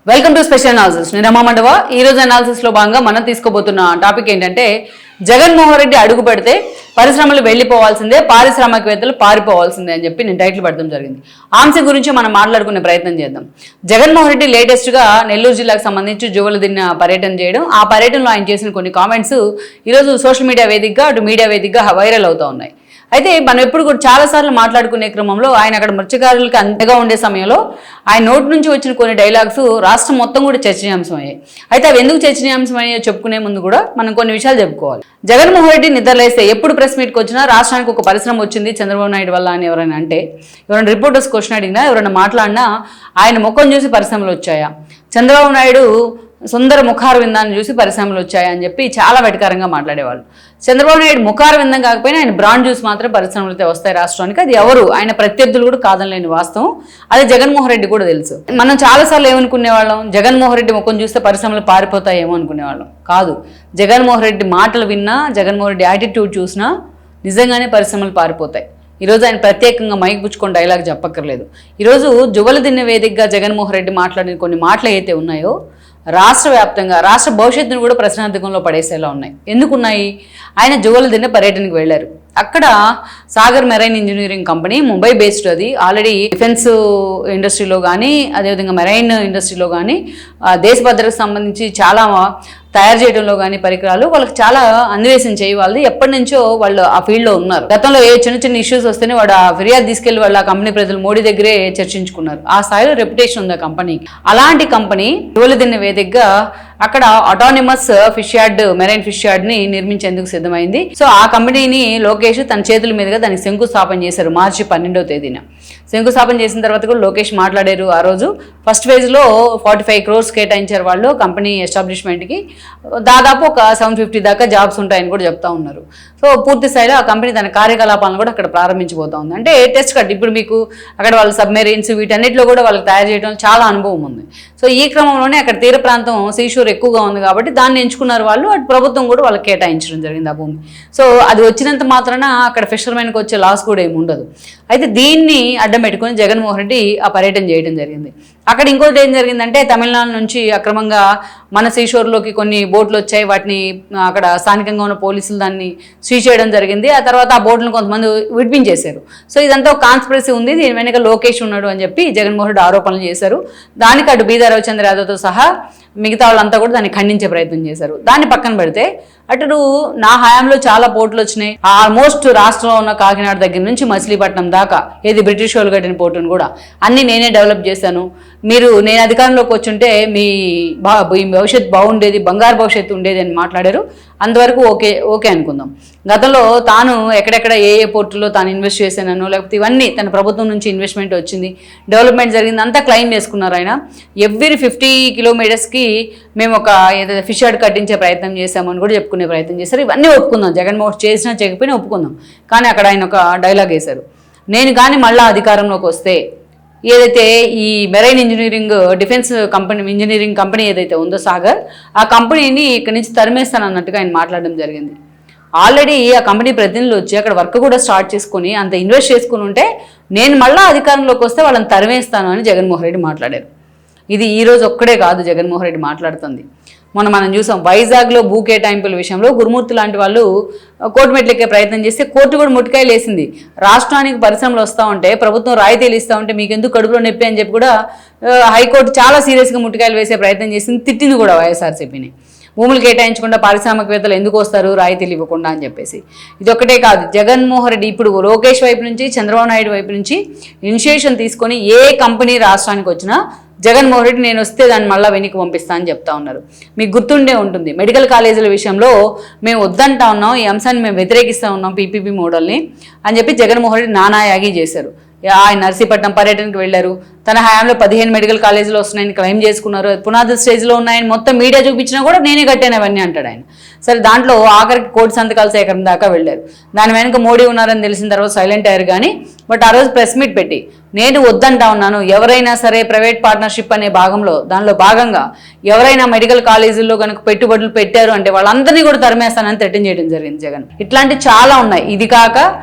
Welcome to special analysis. నేను రమా మండవ. ఈ రోజు అనాలిసిస్ లో భాగంగా మనం తీసుకోబోతున్న టాపిక్ ఏంటంటే జగన్మోహన్ రెడ్డి అడుగు పెడితే పరిశ్రమలు వెళ్లిపోవాల్సిందే, పారిశ్రామికవేత్తలు పారిపోవాల్సిందే అని చెప్పి నేను టైటిల్ పెట్టడం జరిగింది. అంశం గురించి మనం మాట్లాడుకునే ప్రయత్నం చేద్దాం. జగన్మోహన్ రెడ్డి లేటెస్ట్ గా నెల్లూరు జిల్లాకు సంబంధించి జువ్వలదిన్న పర్యటన చేయడం, ఆ పర్యటనలో ఆయన చేసిన కొన్ని కామెంట్స్ ఈరోజు సోషల్ మీడియా వేదికగా అటు మీడియా వేదికగా వైరల్ అవుతూ ఉన్నాయి. అయితే మనం ఎప్పుడు కూడా చాలాసార్లు మాట్లాడుకునే క్రమంలో ఆయన అక్కడ మత్స్యకారులకు అంతగా ఉండే సమయంలో ఆయన నోటి నుంచి వచ్చిన కొన్ని డైలాగ్స్ రాష్ట్రం మొత్తం కూడా చర్చనీయాంశం అయ్యాయి. అయితే అవి ఎందుకు చర్చనీయాంశం అయ్యాయో చెప్పుకునే ముందు కూడా మనం కొన్ని విషయాలు చెప్పుకోవాలి. జగన్మోహన్ రెడ్డి నిద్రలేస్తే ఎప్పుడు ప్రెస్ మీట్కి వచ్చినా రాష్ట్రానికి ఒక పరిశ్రమ వచ్చింది చంద్రబాబు నాయుడు వల్ల అని ఎవరైనా అంటే, ఎవరైనా రిపోర్టర్స్ క్వశ్చన్ అడిగినా, ఎవరైనా మాట్లాడినా ఆయన ముఖం చూసి పరిశ్రమలు వచ్చాయా, చంద్రబాబు నాయుడు సుందర ముఖార విందాన్ని చూసి పరిశ్రమలు వచ్చాయని చెప్పి చాలా వెటకారంగా మాట్లాడేవాళ్ళు. చంద్రబాబు నాయుడు ముఖార విందం కాకపోయినా ఆయన బ్రాండ్ చూసి మాత్రం పరిశ్రమలు అయితే వస్తాయి రాష్ట్రానికి. అది ఎవరు ఆయన ప్రత్యర్థులు కూడా కాదనలేని వాస్తవం. అది జగన్మోహన్ రెడ్డి కూడా తెలుసు. మనం చాలాసార్లు ఏమనుకునేవాళ్ళం, జగన్మోహన్ రెడ్డి ముఖం చూస్తే పరిశ్రమలు పారిపోతాయేమో అనుకునేవాళ్ళం. కాదు, జగన్మోహన్ రెడ్డి మాటలు విన్నా, జగన్మోహన్ రెడ్డి యాటిట్యూడ్ చూసినా నిజంగానే పరిశ్రమలు పారిపోతాయి. ఈరోజు ఆయన ప్రత్యేకంగా మైక్ పుచ్చుకొని డైలాగ్ చెప్పక్కర్లేదు. ఈరోజు జువ్వలదిన్నె వేదికగా జగన్మోహన్ రెడ్డి మాట్లాడిన కొన్ని మాటలు అయితే ఉన్నాయో రాష్ట్ర వ్యాప్తంగా రాష్ట్ర భవిష్యత్తును కూడా ప్రశ్నార్థకంలో పడేసేలా ఉన్నాయి. ఎందుకున్నాయి? ఆయన జువ్వలదిన్నె పర్యటనకు వెళ్ళారు. అక్కడ Sagar marine engineering company Mumbai based, అది ఆల్రెడీ డిఫెన్స్ ఇండస్ట్రీలో కానీ అదేవిధంగా మెరైన్ ఇండస్ట్రీలో కానీ దేశ భద్రతకు సంబంధించి చాలా తయారు చేయడంలో కానీ పరికరాలు వాళ్ళకి చాలా అన్వేషణ చేయి వాళ్ళది. ఎప్పటి నుంచో వాళ్ళు ఆ ఫీల్డ్లో ఉన్నారు. గతంలో ఏ చిన్న చిన్న ఇష్యూస్ వస్తేనే వాడు ఆ ఫిర్యాదు తీసుకెళ్లి వాళ్ళు ఆ కంపెనీ ప్రజలు మోడీ దగ్గరే చర్చించుకున్నారు. ఆ స్థాయిలో రెప్యుటేషన్ ఉంది ఆ కంపెనీకి. అలాంటి కంపెనీ జువ్వలదిన్నె వేదికగా అక్కడ autonomous fish yard, marine fish yard ని నిర్మించేందుకు సిద్ధమైంది. సో ఆ కంపెనీని లోకేష్ తన చేతుల మీదుగా దానికి శంకుస్థాపన చేశారు మార్చి 12వ తేదీన. శంకుస్థాపన చేసిన తర్వాత కూడా లోకేష్ మాట్లాడారు. ఆ రోజు ఫస్ట్ ఫేజ్ లో 45 crores కేటాయించారు వాళ్ళు కంపెనీ ఎస్టాబ్లిష్మెంట్ కి. దాదాపు ఒక 750 దాకా జాబ్స్ ఉంటాయని కూడా చెప్తా ఉన్నారు. సో పూర్తి స్థాయిలో ఆ కంపెనీ తన కార్యకలాపాలను కూడా అక్కడ ప్రారంభించబోతా ఉంది. అంటే టెస్ట్ కట్ ఇప్పుడు మీకు అక్కడ వాళ్ళ సబ్మెరీన్స్ వీటన్నిటిలో కూడా వాళ్ళకి తయారు చేయడం చాలా అనుభవం ఉంది. సో ఈ క్రమంలోనే అక్కడ తీర ప్రాంతం సీషోర్ ఎక్కువగా ఉంది కాబట్టి దాన్ని ఎంచుకున్నారు వాళ్ళు. అటు ప్రభుత్వం కూడా వాళ్ళకి కేటాయించడం జరిగింది ఆ భూమి. సో అది వచ్చినంత మాత్రాన అక్కడ ఫిషర్మెన్కి వచ్చే లాస్ కూడా ఏమి ఉండదు. అయితే దీన్ని అడ్డం పెట్టుకుని జగన్మోహన్ రెడ్డి ఆ పర్యటన చేయడం జరిగింది. అక్కడ ఇంకోటి ఏం జరిగిందంటే తమిళనాడు నుంచి అక్రమంగా మన సీషోర్లోకి కొన్ని బోట్లు వచ్చాయి. వాటిని అక్కడ స్థానికంగా ఉన్న పోలీసులు దాన్ని సీజ్ చేయడం జరిగింది. ఆ తర్వాత ఆ బోట్లను కొంతమంది విడిపించేశారు. సో ఇదంతా ఒక కాన్స్పిరసీ ఉంది, దీని వెనక లోకేష్ ఉన్నాడు అని చెప్పి జగన్మోహన్ రెడ్డి ఆరోపణలు చేశారు. దానికి అటు బీదా రవిచంద్ర యాదవ్తో సహా మిగతా వాళ్ళంతా కూడా దాన్ని ఖండించే ప్రయత్నం చేశారు. దాన్ని పక్కన పెడితే అటు నా హయాంలో చాలా పోర్టులు వచ్చినాయి. ఆల్మోస్ట్ రాష్ట్రంలో ఉన్న కాకినాడ దగ్గర నుంచి మచిలీపట్నం దాకా, ఏది బ్రిటిష్ వాళ్ళు కట్టిన పోర్టును కూడా అన్ని నేనే డెవలప్ చేశాను. నేను అధికారంలోకి వచ్చుంటే మీ భవిష్యత్తు బాగుండేది, బంగారు భవిష్యత్తు ఉండేది అని మాట్లాడారు. అంతవరకు ఓకే అనుకుందాం. గతంలో తాను ఎక్కడెక్కడ ఏ పోర్టుల్లో తాను ఇన్వెస్ట్ చేశానో, లేకపోతే ఇవన్నీ తన ప్రభుత్వం నుంచి ఇన్వెస్ట్మెంట్ వచ్చింది, డెవలప్మెంట్ జరిగింది అంతా క్లెయిమ్ చేసుకున్నారు ఆయన. ఎవ్రీ 50 kilometers మేము ఒక ఏదైతే ఫిష్ యార్డ్ కట్టించే ప్రయత్నం చేశామని కూడా చెప్పుకునే ప్రయత్నం చేశారు. ఇవన్నీ ఒప్పుకుందాం, జగన్మోహన్ చేసినా చేయకపోయినా ఒప్పుకుందాం. కానీ అక్కడ ఆయన ఒక డైలాగ్ వేశారు, నేను కానీ మళ్ళీ అధికారంలోకి వస్తే ఏదైతే ఈ marine engineering defence company engineering company ఏదైతే ఉందో సాగర్, ఆ కంపెనీని ఇక్కడి నుంచి తరిమేస్తాను అన్నట్టుగా ఆయన మాట్లాడడం జరిగింది. ఆల్రెడీ ఆ కంపెనీ ప్రతినిధులు వచ్చి అక్కడ వర్క్ కూడా స్టార్ట్ చేసుకుని అంత ఇన్వెస్ట్ చేసుకుని ఉంటే నేను మళ్ళీ అధికారంలోకి వస్తే వాళ్ళని తరిమేస్తాను అని జగన్మోహన్ రెడ్డి మాట్లాడారు. ఇది ఈ రోజు ఒక్కడే కాదు జగన్మోహన్ రెడ్డి మాట్లాడుతుంది. మనం చూసాం వైజాగ్లో భూ కేటాయింపుల విషయంలో గురుమూర్తి లాంటి వాళ్ళు కోర్టు మెట్లెక్కే ప్రయత్నం చేస్తే కోర్టు కూడా ముట్టికాయలు వేసింది. రాష్ట్రానికి పరిశ్రమలు వస్తూ ఉంటే ప్రభుత్వం రాయితీలు ఇస్తూ ఉంటే మీకు ఎందుకు కడుపులో నొప్పి అని చెప్పి కూడా హైకోర్టు చాలా సీరియస్గా ముట్టికాయలు వేసే ప్రయత్నం చేసింది, తిట్టింది కూడా వైఎస్ఆర్సీపీని. భూములు కేటాయించకుండా పారిశ్రామికవేత్తలు ఎందుకు వస్తారు రాయితీలు ఇవ్వకుండా అని చెప్పేసి. ఇది ఒక్కటే కాదు, జగన్మోహన్ రెడ్డి ఇప్పుడు లోకేష్ వైపు నుంచి చంద్రబాబు నాయుడు వైపు నుంచి ఇనిషియేషన్ తీసుకొని ఏ కంపెనీ రాష్ట్రానికి వచ్చినా జగన్మోహన్ రెడ్డి నేను వస్తే దాన్ని మళ్ళీ వెనక్కి పంపిస్తా అని చెప్తా ఉన్నారు. మీకు గుర్తుండే ఉంటుంది, మెడికల్ కాలేజీల విషయంలో మేము వద్దంటా ఉన్నాం, ఈ అంశాన్ని మేము వ్యతిరేకిస్తూ ఉన్నాం పీపీపీ మోడల్ని అని చెప్పి జగన్మోహన్ రెడ్డి నానాయాగి చేశారు. ఆయన నర్సీపట్నం పర్యటనకు వెళ్ళారు. తన హయాంలో 15 మెడికల్ కాలేజీలు వస్తున్నాయని క్లెయిమ్ చేసుకున్నారు. పునాది స్టేజ్లో ఉన్నాయని మొత్తం మీడియా చూపించినా కూడా నేనే కట్టాను అవన్నీ అంటాడు ఆయన. సరే, దాంట్లో ఆఖరికి కోటి సంతకాల సేకరణ దాకా వెళ్ళారు. దాని వెనక మోడీ ఉన్నారని తెలిసిన తర్వాత సైలెంట్ అయ్యారు. కానీ బట్ ఆ రోజు ప్రెస్ మీట్ పెట్టి నేను వద్దంటా ఉన్నాను, ఎవరైనా సరే ప్రైవేట్ పార్ట్నర్షిప్ అనే దానిలో భాగంగా ఎవరైనా మెడికల్ కాలేజీల్లో కనుక పెట్టుబడులు పెట్టారు అంటే వాళ్ళందరినీ కూడా తరిమేస్తానని థ్రెటన్ చేయడం జరిగింది జగన్. ఇట్లాంటి చాలా ఉన్నాయి. ఇది కాక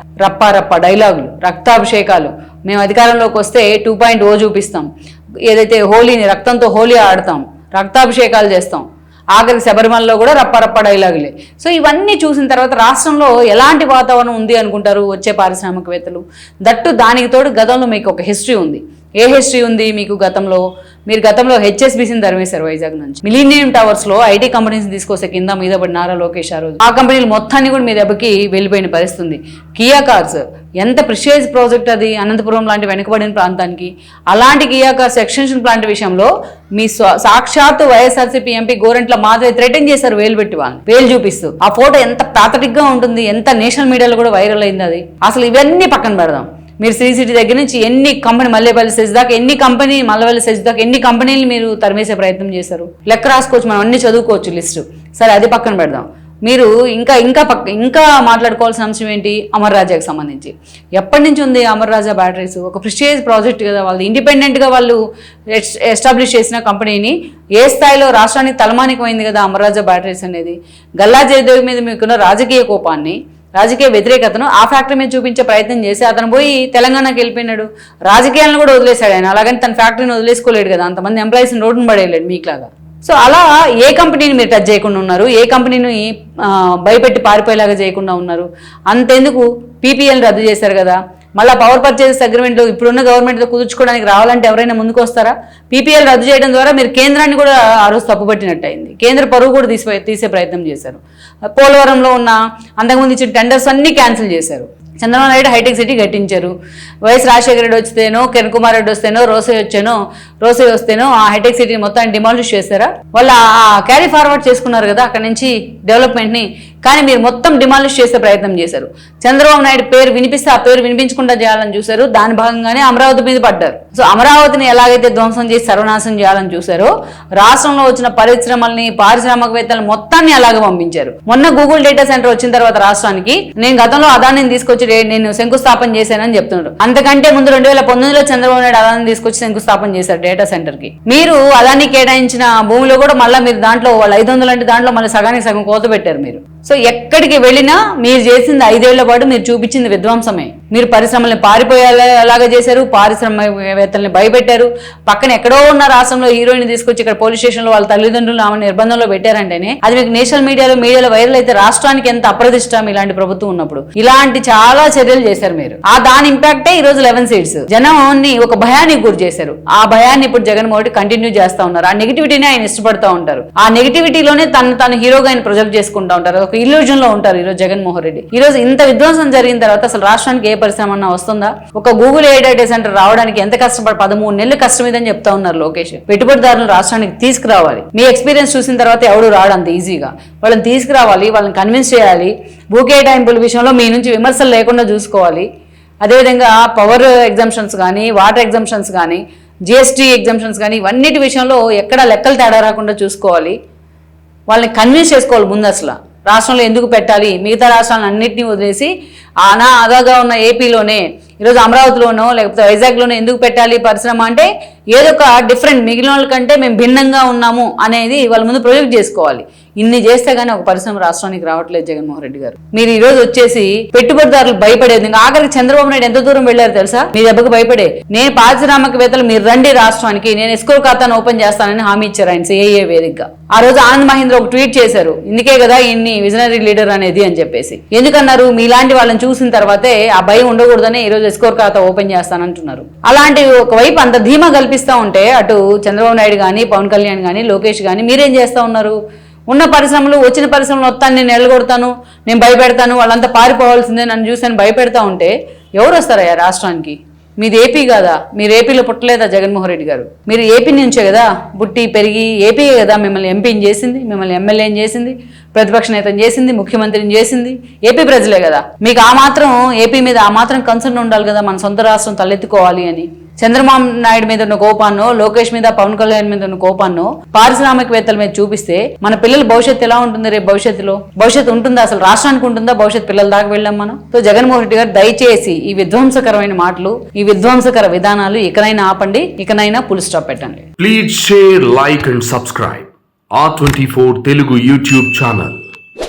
రప్ప డైలాగులు, రక్తాభిషేకాలు, మేము అధికారంలోకి వస్తే 2.0 చూపిస్తాం, ఏదైతే హోలీని రక్తంతో హోలీ ఆడతాం, రక్తాభిషేకాలు చేస్తాం, ఆఖరికి శబరిమలలో కూడా రప్ప డైలాగులే. సో ఇవన్నీ చూసిన తర్వాత రాష్ట్రంలో ఎలాంటి వాతావరణం ఉంది అనుకుంటారు వచ్చే పారిశ్రామికవేత్తలు? దట్టు దానికి తోడు గతంలో మీకు ఒక హిస్టరీ ఉంది. ఏ హిస్టరీ ఉంది మీకు గతంలో? మీరు గతంలో హెచ్ఎస్బీసీని తరిమేశారు వైజాగ్ నుంచి. మిలీనియం టవర్స్ లో ఐటీ కంపెనీస్ తీసుకొస్తే కింద మీద పడి నారా లోకేష్ ఆ రోజు ఆ కంపెనీలు మొత్తాన్ని కూడా మీ దెబ్బకి వెళ్ళిపోయిన పరిస్థితి ఉంది. కియా కార్స్ ఎంత ప్రిషియస్ ప్రాజెక్ట్ అది, అనంతపురం లాంటి వెనుకబడిన ప్రాంతానికి. అలాంటి కియా కార్స్ ఎక్స్టెన్షన్ ప్లాంట్ విషయంలో మీ సాక్షాత్తు వైఎస్ఆర్సీపీ ఎంపీ గోరంట్ల మాధవి థ్రెటన్ చేశారు వేలు పెట్టి, వాళ్ళని వేలు చూపిస్తూ. ఆ ఫోటో ఎంత పాథటిక్ గా ఉంటుంది, ఎంత నేషనల్ మీడియాలో కూడా వైరల్ అయింది అది. అసలు ఇవన్నీ పక్కన పెడదాం. మీరు శ్రీ సిటీ దగ్గర నుంచి ఎన్ని కంపెనీ మల్లేపల్లి సెజ్ దాకా ఎన్ని కంపెనీ మల్లవల్లి సెజ్ దాకా ఎన్ని కంపెనీలు మీరు తరిమేసే ప్రయత్నం చేశారు? లెక్క రాసుకోవచ్చు, మనం అన్ని చదువుకోవచ్చు లిస్టు. సరే అది పక్కన పెడదాం. మీరు ఇంకా మాట్లాడుకోవాల్సిన అంశం ఏంటి? అమర్ రాజాకి సంబంధించి ఎప్పటి నుంచి ఉంది అమర్ రాజా బ్యాటరీస్? ఒక ప్రిస్టేజ్ ప్రాజెక్ట్ కదా, వాళ్ళు ఇండిపెండెంట్గా వాళ్ళు ఎస్టాబ్లిష్ చేసిన కంపెనీని ఏ స్థాయిలో రాష్ట్రానికి తలమానికమైంది కదా అమర్ రాజా బ్యాటరీస్ అనేది. గల్లా జయదేవ్ మీద మీకున్న రాజకీయ కోపాన్ని, రాజకీయ వ్యతిరేకతను ఆ ఫ్యాక్టరీ మీద చూపించే ప్రయత్నం చేసి అతను పోయి తెలంగాణకి వెళ్ళిపోయినాడు. రాజకీయాలను కూడా వదిలేశాడు ఆయన. అలాగని తన ఫ్యాక్టరీని వదిలేసుకోలేడు కదా, అంతమంది ఎంప్లాయీస్ని రోడ్డును పడేయలేడు మీకులాగా. సో అలా ఏ కంపెనీని మీరు టచ్ చేయకుండా ఉన్నారు? ఏ కంపెనీని భయపెట్టి పారిపోయేలాగా చేయకుండా ఉన్నారు? అంతెందుకు పీపీఎల్ రద్దు చేశారు కదా, మళ్ళీ పవర్ పర్చేసెస్ అగ్రిమెంట్లు ఇప్పుడున్న గవర్నమెంట్తో కుదుర్చుకోవడానికి రావాలంటే ఎవరైనా ముందుకు వస్తారా? పీపీఎల్ రద్దు చేయడం ద్వారా మీరు కేంద్రాన్ని కూడా ఆ రోజు తప్పుపట్టినట్టు అయింది. కేంద్ర పరువు కూడా తీసే ప్రయత్నం చేశారు. పోలవరంలో ఉన్న అంతకుముందు ఇచ్చిన టెండర్స్ అన్నీ క్యాన్సిల్ చేశారు. చంద్రబాబు నాయుడు హైటెక్ సిటీ కట్టించారు. వైఎస్ రాజశేఖర రెడ్డి వస్తేనో, కిరణ్ కుమార్ రెడ్డి వస్తేనో, రోసే వస్తేనో ఆ హైటెక్ సిటీని మొత్తాన్ని డిమాలిష్ చేశారా? వాళ్ళు క్యారీ ఫార్వర్డ్ చేసుకున్నారు కదా అక్కడ నుంచి డెవలప్మెంట్ని. కానీ మీరు మొత్తం డిమాలిష్ చేసే ప్రయత్నం చేశారు. చంద్రబాబు నాయుడు పేరు వినిపిస్తే ఆ పేరు వినిపించకుండా చేయాలని చూశారు. దాని భాగంగానే అమరావతి మీద పడ్డారు. సో అమరావతిని ఎలాగైతే ధ్వంసం చేసి సర్వనాశనం చేయాలని చూశారో, రాష్ట్రంలో వచ్చిన పరిశ్రమల్ని, పారిశ్రామికవేత్తలు మొత్తాన్ని అలాగే పంపించారు. మొన్న గూగుల్ డేటా సెంటర్ వచ్చిన తర్వాత రాష్ట్రానికి నేను గతంలో అదానిని తీసుకొచ్చి నేను శంకుస్థాపన చేశానని చెప్తున్నారు. అంతకంటే ముందు 2019లో చంద్రబాబు నాయుడు అదాన్ని తీసుకొచ్చి శంకుస్థాపన చేశారు డేటా సెంటర్ కి. మీరు అదాన్ని కేటాయించిన భూమిలో కూడా మళ్ళీ మీరు దాంట్లో వాళ్ళు 500 అంటే దాంట్లో మళ్ళీ సగానికి సగం కోత పెట్టారు మీరు. సో ఎక్కడికి వెళ్ళినా మీరు చేసింది 5 ఏళ్ల పాటు మీరు చూపించింది విధ్వంసమే. మీరు పరిశ్రమల్ని పారిపోయేలాగా చేశారు, పారిశ్రామికవేత్తల్ని భయపెట్టారు. పక్కన ఎక్కడో ఉన్న రాష్ట్రంలో హీరోయిన్ తీసుకొచ్చి ఇక్కడ పోలీస్ స్టేషన్లో వాళ్ళ తల్లిదండ్రులు ఆమె నిర్బంధంలో పెట్టారంటేనే అది మీకు నేషనల్ మీడియాలో వైరల్ అయితే రాష్ట్రానికి ఎంత అప్రదిష్టం ఇలాంటి ప్రభుత్వం ఉన్నప్పుడు. ఇలాంటి చాలా చర్యలు చేశారు మీరు. దాని ఇంపాక్టే ఈ రోజు 11 సీట్స్ జనాన్ని ఒక భయానికి గురి చేశారు. ఆ భయాన్ని ఇప్పుడు జగన్మోహన్ రెడ్డి కంటిన్యూ చేస్తా ఉన్నారు. ఆ నెగిటివిటీని ఆయన ఇష్టపడతా ఉంటారు. ఆ నెగిటివిటీలోనే తను హీరోగా ఆయన ప్రొజెక్ట్ చేసుకుంటా ఉంటారు. ఒక ఇల్యూజన్ లో ఉంటారు ఈ రోజు జగన్మోహన్ రెడ్డి. ఈ రోజు ఇంత విధ్వంసం జరిగిన తర్వాత అసలు రాష్ట్రానికి ఏ పరిశ్రమ అన్నా వస్తుందా? ఒక గూగుల్ ఏ డేటా సెంటర్ రావడానికి ఎంత కష్టపడి 13 నెలలు కష్టమేదని చెప్తా ఉన్నారు లోకేష్. పెట్టుబడిదారులు రాష్ట్రానికి తీసుకురావాలి. మీ ఎక్స్పీరియన్స్ చూసిన తర్వాత ఎవడు రాడు అంత ఈజీగా. వాళ్ళని తీసుకురావాలి, వాళ్ళని కన్విన్స్ చేయాలి. భూ కేటాయింపుల విషయంలో మీ నుంచి విమర్శలు లేకుండా చూసుకోవాలి. అదేవిధంగా పవర్ ఎగ్జామ్షన్స్ కానీ, వాటర్ ఎగ్జామ్షన్స్ కానీ, జిఎస్టీ ఎగ్జామ్షన్స్ కానీ, ఇవన్నిటి విషయంలో ఎక్కడ లెక్కలు తేడా రాకుండా చూసుకోవాలి. వాళ్ళని కన్విన్స్ చేసుకోవాలి ముందు అసలు రాష్ట్రంలో ఎందుకు పెట్టాలి. మిగతా రాష్ట్రాలను అన్నింటినీ వదిలేసి ఆదాగా ఉన్న ఏపీలోనే ఈరోజు అమరావతిలోనో లేకపోతే వైజాగ్లోనో ఎందుకు పెట్టాలి పరిశ్రమ అంటే ఏదో ఒక డిఫరెంట్ మిగిలిన వాళ్ళ కంటే మేము భిన్నంగా ఉన్నాము అనేది వాళ్ళ ముందు ప్రొజెక్ట్ చేసుకోవాలి. ఇన్ని చేస్తే గానీ ఒక పరిశ్రమ రాష్ట్రానికి రావట్లేదు జగన్మోహన్ రెడ్డి గారు. మీరు ఈ రోజు వచ్చేసి పెట్టుబడిదారులు భయపడేది. ఇంకా ఆఖరికి చంద్రబాబు నాయుడు ఎంత దూరం వెళ్లారు తెలుసా? మీ దెబ్బకు భయపడే నేను పారిశ్రామికవేత్తలు మీరు రండి రాష్ట్రానికి, నేను ఎస్కోర్ ఖాతాను ఓపెన్ చేస్తానని హామీ ఇచ్చారు ఆయన సిఐఏ వేదికగా. ఆ రోజు ఆనంద్ మహేంద్ర ఒక ట్వీట్ చేశారు, ఇందుకే కదా ఇన్ని విజనరీ లీడర్ అనేది అని చెప్పేసి. ఎందుకన్నారు? మీలాంటి వాళ్ళని చూసిన తర్వాతే ఆ భయం ఉండకూడదని ఈ రోజు ఎస్కోర్ ఖాతా ఓపెన్ చేస్తానంటున్నారు. అలాంటి ఒకవైపు అంత ధీమా కల్పిస్తా ఉంటే అటు చంద్రబాబు నాయుడు కానీ, పవన్ కళ్యాణ్ కానీ, లోకేష్ కానీ మీరేం చేస్తా ఉన్నారు? ఉన్న పరిశ్రమలు, వచ్చిన పరిశ్రమలు మొత్తాన్ని నేను నిలగొడతాను, నేను భయపెడతాను, వాళ్ళంతా పారిపోవాల్సిందే, నన్ను చూసాను భయపెడతా ఉంటే ఎవరు వస్తారయ్యా రాష్ట్రానికి? మీది ఏపీ కదా, మీరు ఏపీలో పుట్టలేదా జగన్మోహన్ రెడ్డి గారు? మీరు ఏపీ నుంచే కదా పుట్టి పెరిగి, ఏపీయే కదా మిమ్మల్ని ఎంపీని చేసింది, మిమ్మల్ని ఎమ్మెల్యేని చేసింది, ప్రతిపక్ష నేతను చేసింది, ముఖ్యమంత్రిని చేసింది ఏపీ ప్రజలే కదా. మీకు ఆ మాత్రం ఏపీ మీద ఆ మాత్రం కన్సర్న్ ఉండాలి కదా, మన సొంత రాష్ట్రం తలెత్తుకోవాలి అని. చంద్రబాబు నాయుడు మీద ఉన్న కోపాన్నో, లోకేష్ మీద, పవన్ కళ్యాణ్ మీద ఉన్న కోపాన్నో పారిశ్రామికవేత్తల మీద చూపిస్తే మన పిల్లల భవిష్యత్తు ఎలా ఉంటుంది? రేపు భవిష్యత్తు ఉంటుందా? అసలు రాష్ట్రానికి ఉంటుందా భవిష్యత్తు? పిల్లల దాకా వెళ్ళాం మనం. సో జగన్మోహన్ రెడ్డి గారు దయచేసి ఈ విధ్వంసకరమైన మాటలు, ఈ విధ్వంసకర విధానాలు ఇకనైనా ఆపండి, ఇకనైనా ఫుల్ స్టాప్ పెట్టండి. Please share, like and subscribe R24 Telugu YouTube channel.